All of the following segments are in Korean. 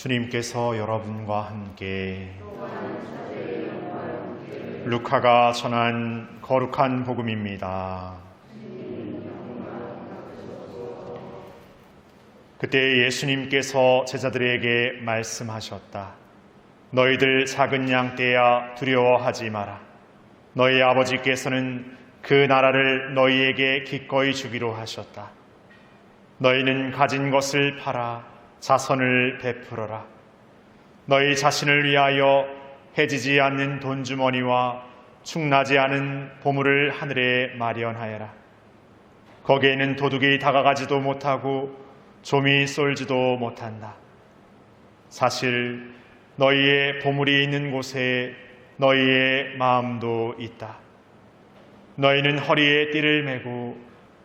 주님께서 여러분과 함께 루카가 전한 거룩한 복음입니다. 그때 예수님께서 제자들에게 말씀하셨다. 너희들 작은 양 떼야 두려워하지 마라. 너희 아버지께서는 그 나라를 너희에게 기꺼이 주기로 하셨다. 너희는 가진 것을 팔아 자선을 베풀어라. 너희 자신을 위하여 해지지 않는 돈주머니와 축나지 않은 보물을 하늘에 마련하여라. 거기에는 도둑이 다가가지도 못하고 좀이 쏠지도 못한다. 사실 너희의 보물이 있는 곳에 너희의 마음도 있다. 너희는 허리에 띠를 메고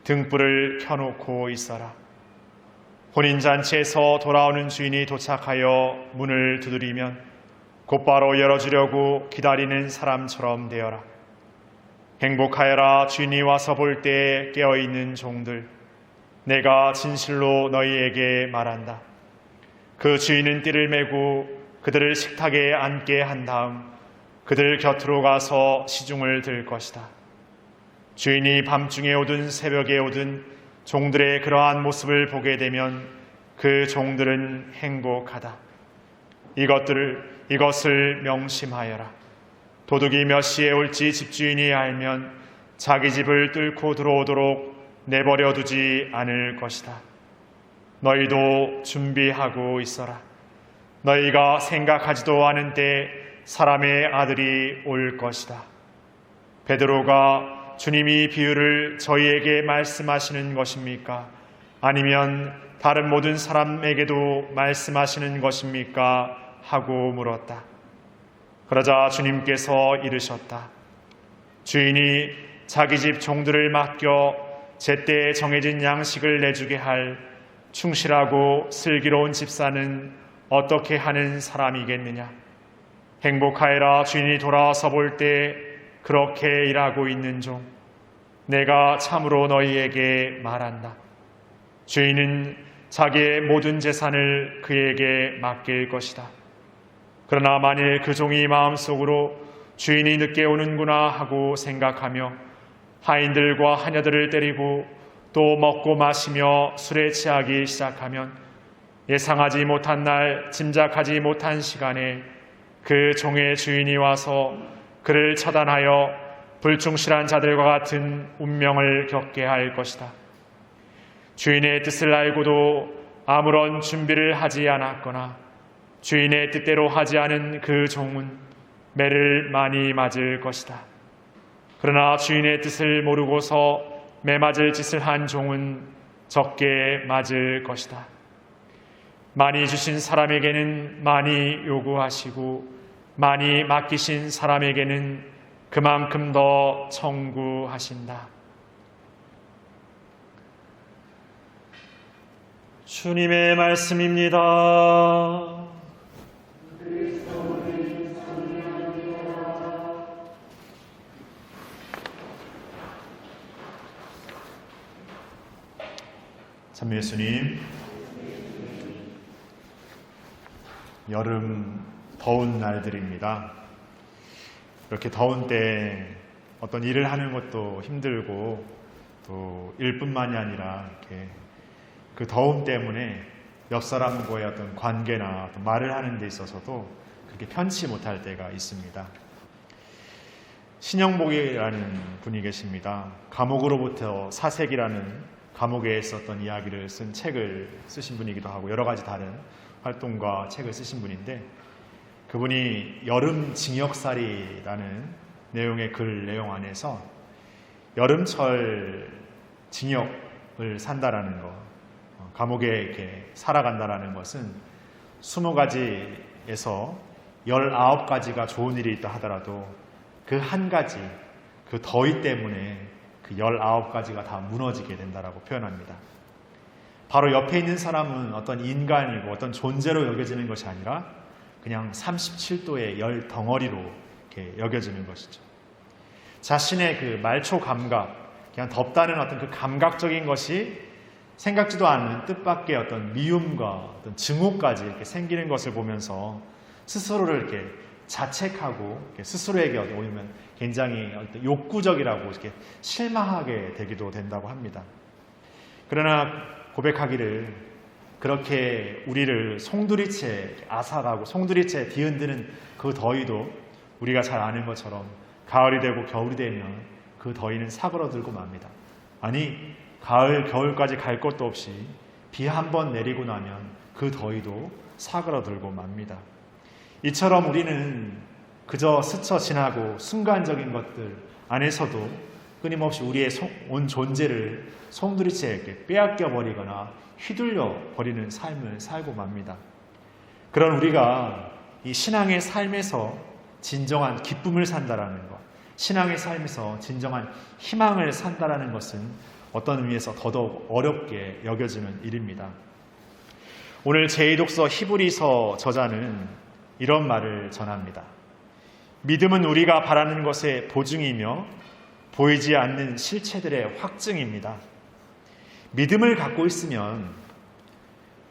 등불을 켜놓고 있어라. 혼인잔치에서 돌아오는 주인이 도착하여 문을 두드리면 곧바로 열어주려고 기다리는 사람처럼 되어라. 행복하여라. 주인이 와서 볼 때 깨어있는 종들. 내가 진실로 너희에게 말한다. 그 주인은 띠를 메고 그들을 식탁에 앉게 한 다음 그들 곁으로 가서 시중을 들 것이다. 주인이 밤중에 오든 새벽에 오든 종들의 그러한 모습을 보게 되면 그 종들은 행복하다. 이것을 명심하여라. 도둑이 몇 시에 올지 집주인이 알면 자기 집을 뚫고 들어오도록 내버려 두지 않을 것이다. 너희도 준비하고 있어라. 너희가 생각하지도 않은 때 사람의 아들이 올 것이다. 베드로가 주님이 비유를 저희에게 말씀하시는 것입니까? 아니면 다른 모든 사람에게도 말씀하시는 것입니까? 하고 물었다. 그러자 주님께서 이르셨다. 주인이 자기 집 종들을 맡겨 제때에 정해진 양식을 내주게 할 충실하고 슬기로운 집사는 어떻게 하는 사람이겠느냐? 행복하여라. 주인이 돌아와서 볼 때 그렇게 일하고 있는 종. 내가 참으로 너희에게 말한다. 주인은 자기의 모든 재산을 그에게 맡길 것이다. 그러나 만일 그 종이 마음속으로 주인이 늦게 오는구나 하고 생각하며 하인들과 하녀들을 때리고 또 먹고 마시며 술에 취하기 시작하면 예상하지 못한 날, 짐작하지 못한 시간에 그 종의 주인이 와서 그를 처단하여 불충실한 자들과 같은 운명을 겪게 할 것이다. 주인의 뜻을 알고도 아무런 준비를 하지 않았거나 주인의 뜻대로 하지 않은 그 종은 매를 많이 맞을 것이다. 그러나 주인의 뜻을 모르고서 매 맞을 짓을 한 종은 적게 맞을 것이다. 많이 주신 사람에게는 많이 요구하시고 많이 맡기신 사람에게는 그만큼 더 청구하신다. 주님의 말씀입니다. 참 예수님, 여름 더운 날들입니다. 이렇게 더운 때 어떤 일을 하는 것도 힘들고 또 일뿐만이 아니라 이렇게 그 더움 때문에 옆 사람과의 어떤 관계나 어떤 말을 하는 데 있어서도 그렇게 편치 못할 때가 있습니다. 신영복이라는 분이 계십니다. 감옥으로부터 사색이라는 감옥에 있었던 이야기를 쓴 책을 쓰신 분이기도 하고 여러 가지 다른 활동과 책을 쓰신 분인데 그분이 여름징역살이라는 내용의 내용 안에서 여름철 징역을 산다라는 것, 감옥에 이렇게 살아간다라는 것은 20가지에서 19가지가 좋은 일이 있다 하더라도 그 한 가지, 그 더위 때문에 그 19가지가 다 무너지게 된다라고 표현합니다. 바로 옆에 있는 사람은 어떤 인간이고 어떤 존재로 여겨지는 것이 아니라 그냥 37도의 열 덩어리로 이렇게 여겨지는 것이죠. 자신의 그 말초 감각, 그냥 덥다는 어떤 그 감각적인 것이 생각지도 않은 뜻밖의 어떤 미움과 어떤 증오까지 이렇게 생기는 것을 보면서 스스로를 이렇게 자책하고 이렇게 스스로에게 어떻게 보면 굉장히 욕구적이라고 이렇게 실망하게 되기도 된다고 합니다. 그러나 고백하기를 그렇게 우리를 송두리째 앗아가고 송두리째 뒤흔드는 그 더위도 우리가 잘 아는 것처럼 가을이 되고 겨울이 되면 그 더위는 사그러들고 맙니다. 아니 가을, 겨울까지 갈 것도 없이 비 한 번 내리고 나면 그 더위도 사그러들고 맙니다. 이처럼 우리는 그저 스쳐 지나고 순간적인 것들 안에서도 끊임없이 우리의 온 존재를 송두리째 이렇게 빼앗겨 버리거나 휘둘려 버리는 삶을 살고 맙니다. 그런 우리가 이 신앙의 삶에서 진정한 기쁨을 산다라는 것, 신앙의 삶에서 진정한 희망을 산다라는 것은 어떤 의미에서 더더욱 어렵게 여겨지는 일입니다. 오늘 제2독서 히브리서 저자는 이런 말을 전합니다. 믿음은 우리가 바라는 것의 보증이며 보이지 않는 실체들의 확증입니다. 믿음을 갖고 있으면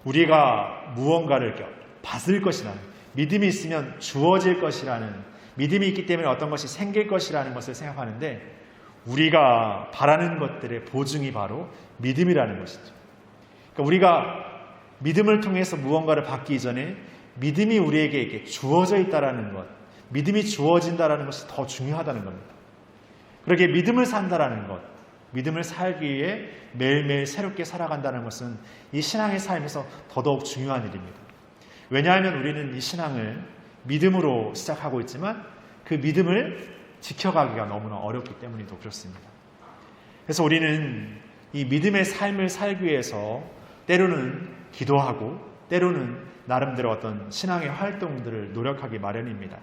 우리가 무언가를 받을 것이라는, 믿음이 있으면 주어질 것이라는, 믿음이 있기 때문에 어떤 것이 생길 것이라는 것을 생각하는데 우리가 바라는 것들의 보증이 바로 믿음이라는 것이죠. 그러니까 우리가 믿음을 통해서 무언가를 받기 이전에 믿음이 우리에게 이렇게 주어져 있다라는 것, 믿음이 주어진다라는 것이 더 중요하다는 겁니다. 그렇게 믿음을 산다라는 것, 믿음을 살기 위해 매일매일 새롭게 살아간다는 것은 이 신앙의 삶에서 더더욱 중요한 일입니다. 왜냐하면 우리는 이 신앙을 믿음으로 시작하고 있지만 그 믿음을 지켜가기가 너무나 어렵기 때문이도 그렇습니다. 그래서 우리는 이 믿음의 삶을 살기 위해서 때로는 기도하고 때로는 나름대로 어떤 신앙의 활동들을 노력하기 마련입니다.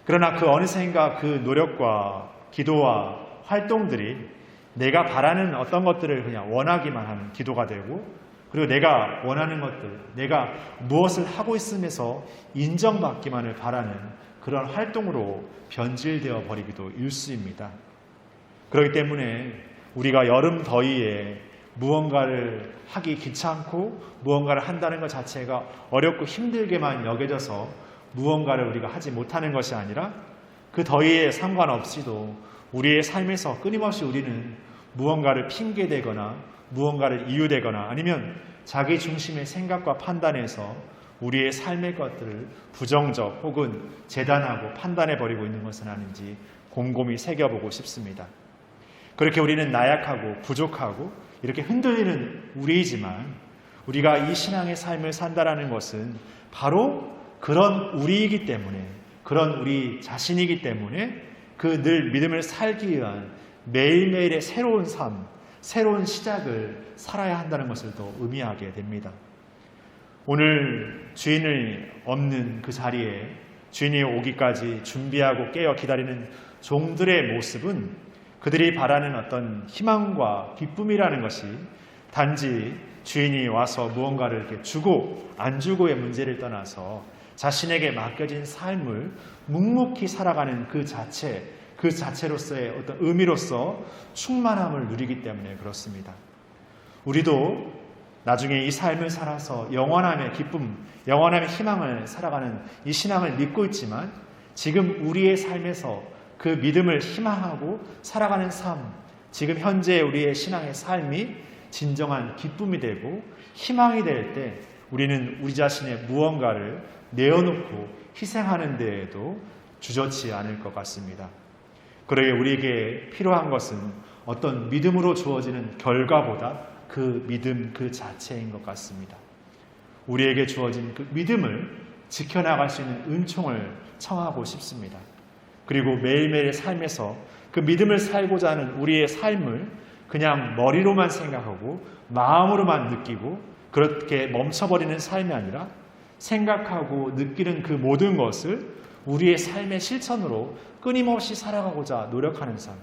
그러나 그 어느샌가 그 노력과 기도와 활동들이 내가 바라는 어떤 것들을 그냥 원하기만 하는 기도가 되고, 그리고 내가 원하는 것들, 내가 무엇을 하고 있으면서 인정받기만을 바라는 그런 활동으로 변질되어 버리기도 일쑤입니다. 그렇기 때문에 우리가 여름 더위에 무언가를 하기 귀찮고 무언가를 한다는 것 자체가 어렵고 힘들게만 여겨져서 무언가를 우리가 하지 못하는 것이 아니라 그 더위에 상관없이도 우리의 삶에서 끊임없이 우리는 무언가를 핑계대거나 무언가를 이유대거나 아니면 자기 중심의 생각과 판단에서 우리의 삶의 것들을 부정적 혹은 재단하고 판단해버리고 있는 것은 아닌지 곰곰이 새겨보고 싶습니다. 그렇게 우리는 나약하고 부족하고 이렇게 흔들리는 우리이지만 우리가 이 신앙의 삶을 산다라는 것은 바로 그런 우리이기 때문에, 그런 우리 자신이기 때문에 그 늘 믿음을 살기 위한 매일매일의 새로운 삶, 새로운 시작을 살아야 한다는 것을 또 의미하게 됩니다. 오늘 주인이 없는 그 자리에 주인이 오기까지 준비하고 깨어 기다리는 종들의 모습은 그들이 바라는 어떤 희망과 기쁨이라는 것이 단지 주인이 와서 무언가를 이렇게 주고 안 주고의 문제를 떠나서 자신에게 맡겨진 삶을 묵묵히 살아가는 그 자체로서의 어떤 의미로서 충만함을 누리기 때문에 그렇습니다. 우리도 나중에 이 삶을 살아서 영원함의 기쁨, 영원함의 희망을 살아가는 이 신앙을 믿고 있지만 지금 우리의 삶에서 그 믿음을 희망하고 살아가는 삶, 지금 현재 우리의 신앙의 삶이 진정한 기쁨이 되고 희망이 될 때 우리는 우리 자신의 무언가를 내어놓고 희생하는 데에도 주저치 않을 것 같습니다. 그러게 우리에게 필요한 것은 어떤 믿음으로 주어지는 결과보다 그 믿음 그 자체인 것 같습니다. 우리에게 주어진 그 믿음을 지켜나갈 수 있는 은총을 청하고 싶습니다. 그리고 매일매일의 삶에서 그 믿음을 살고자 하는 우리의 삶을 그냥 머리로만 생각하고 마음으로만 느끼고 그렇게 멈춰버리는 삶이 아니라 생각하고 느끼는 그 모든 것을 우리의 삶의 실천으로 끊임없이 살아가고자 노력하는 삶.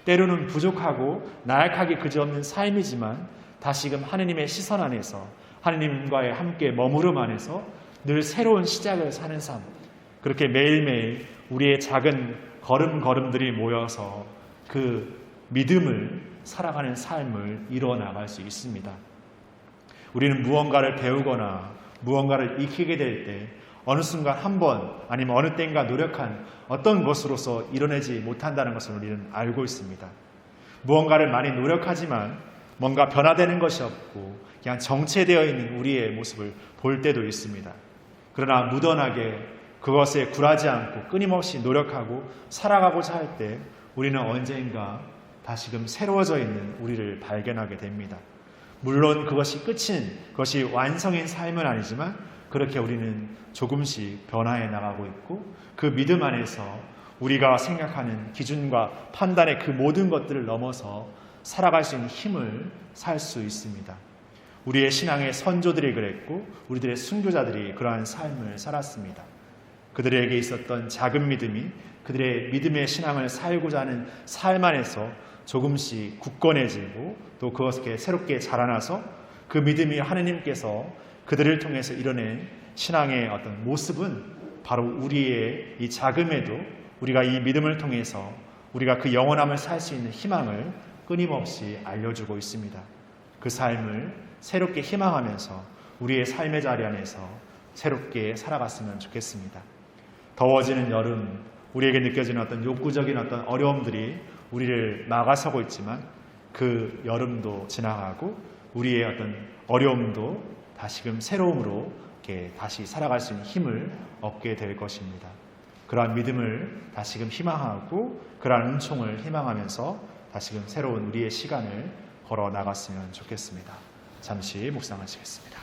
때로는 부족하고 나약하기 그지없는 삶이지만 다시금 하느님의 시선 안에서 하느님과의 함께 머무름 안에서 늘 새로운 시작을 사는 삶. 그렇게 매일매일 우리의 작은 걸음걸음들이 모여서 그 믿음을 살아가는 삶을 이뤄나갈 수 있습니다. 우리는 무언가를 배우거나 무언가를 익히게 될 때 어느 순간 한 번 아니면 어느 때인가 노력한 어떤 것으로서 이뤄내지 못한다는 것을 우리는 알고 있습니다. 무언가를 많이 노력하지만 뭔가 변화되는 것이 없고 그냥 정체되어 있는 우리의 모습을 볼 때도 있습니다. 그러나 무던하게 그것에 굴하지 않고 끊임없이 노력하고 살아가고자 할 때 우리는 언젠가 다시금 새로워져 있는 우리를 발견하게 됩니다. 물론 그것이 끝인, 그것이 완성인 삶은 아니지만 그렇게 우리는 조금씩 변화해 나가고 있고 그 믿음 안에서 우리가 생각하는 기준과 판단의 그 모든 것들을 넘어서 살아갈 수 있는 힘을 살 수 있습니다. 우리의 신앙의 선조들이 그랬고 우리들의 순교자들이 그러한 삶을 살았습니다. 그들에게 있었던 작은 믿음이 그들의 믿음의 신앙을 살고자 하는 삶 안에서 조금씩 굳건해지고 또 그것을 새롭게 자라나서 그 믿음이 하느님께서 그들을 통해서 이뤄낸 신앙의 어떤 모습은 바로 우리의 이 작음에도 우리가 이 믿음을 통해서 우리가 그 영원함을 살 수 있는 희망을 끊임없이 알려주고 있습니다. 그 삶을 새롭게 희망하면서 우리의 삶의 자리 안에서 새롭게 살아갔으면 좋겠습니다. 더워지는 여름, 우리에게 느껴지는 어떤 욕구적인 어떤 어려움들이 우리를 막아서고 있지만 그 여름도 지나가고 우리의 어떤 어려움도 다시금 새로움으로 이렇게 다시 살아갈 수 있는 힘을 얻게 될 것입니다. 그러한 믿음을 다시금 희망하고 그러한 은총을 희망하면서 다시금 새로운 우리의 시간을 걸어 나갔으면 좋겠습니다. 잠시 묵상하시겠습니다.